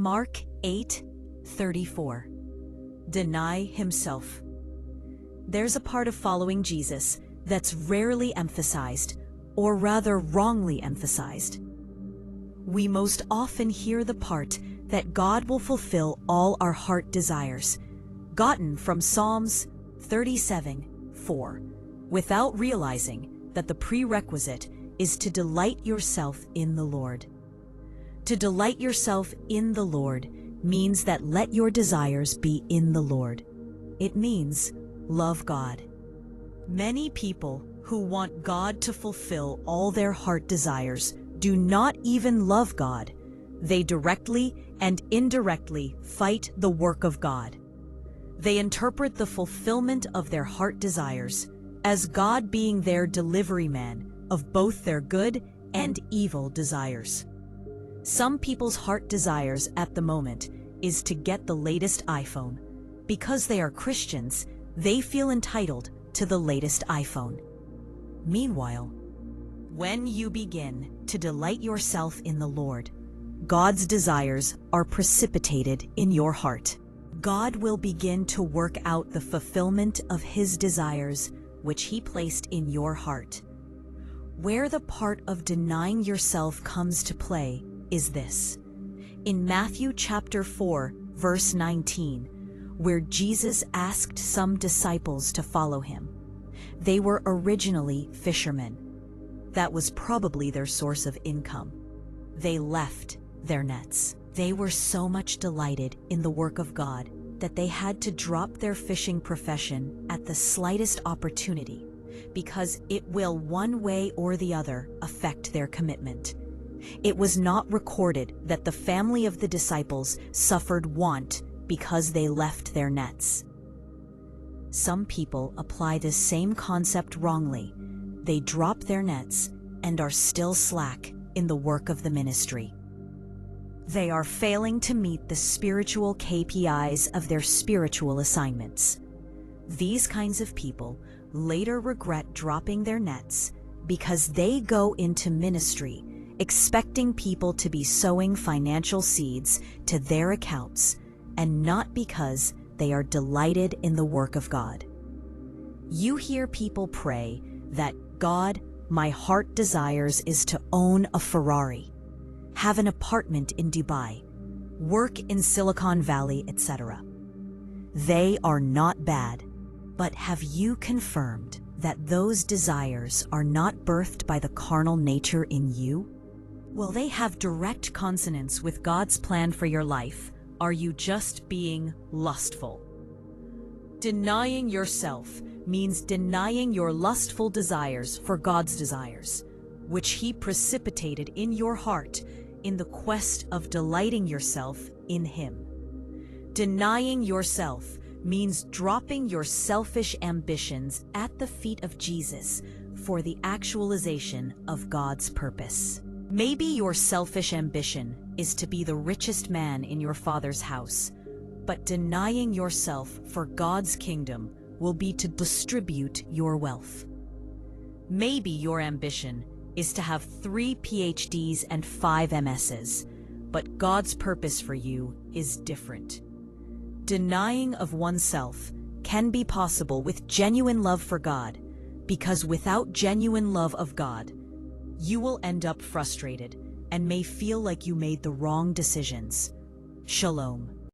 Mark 8:34. Deny himself. There's a part of following Jesus that's rarely emphasized, or rather wrongly emphasized. We most often hear the part that God will fulfill all our heart desires, gotten from Psalms 37:4, without realizing that the prerequisite is to delight yourself in the Lord. To delight yourself in the Lord means that let your desires be in the Lord. It means love God. Many people who want God to fulfill all their heart desires do not even love God. They directly and indirectly fight the work of God. They interpret the fulfillment of their heart desires as God being their delivery man of both their good and evil desires. Some people's heart desires at the moment is to get the latest iPhone. Because they are Christians, they feel entitled to the latest iPhone. Meanwhile, when you begin to delight yourself in the Lord, God's desires are precipitated in your heart. God will begin to work out the fulfillment of His desires, which He placed in your heart. Where the part of denying yourself comes to play is this. In Matthew chapter 4, verse 19, where Jesus asked some disciples to follow Him. They were originally fishermen. That was probably their source of income. They left their nets. They were so much delighted in the work of God that they had to drop their fishing profession at the slightest opportunity, because it will one way or the other affect their commitment. It was not recorded that the family of the disciples suffered want because they left their nets. Some people apply this same concept wrongly. They drop their nets and are still slack in the work of the ministry. They are failing to meet the spiritual KPIs of their spiritual assignments. These kinds of people later regret dropping their nets because they go into ministry expecting people to be sowing financial seeds to their accounts, and not because they are delighted in the work of God. You hear people pray that, God, my heart desires is to own a Ferrari, have an apartment in Dubai, work in Silicon Valley, etc. They are not bad, but have you confirmed that those desires are not birthed by the carnal nature in you? Will they have direct consonance with God's plan for your life? Are you just being lustful? Denying yourself means denying your lustful desires for God's desires, which He precipitated in your heart in the quest of delighting yourself in Him. Denying yourself means dropping your selfish ambitions at the feet of Jesus for the actualization of God's purpose. Maybe your selfish ambition is to be the richest man in your father's house, but denying yourself for God's kingdom will be to distribute your wealth. Maybe your ambition is to have 3 PhDs and 5 MSs, but God's purpose for you is different. Denying of oneself can be possible with genuine love for God, because without genuine love of God, you will end up frustrated and may feel like you made the wrong decisions. Shalom.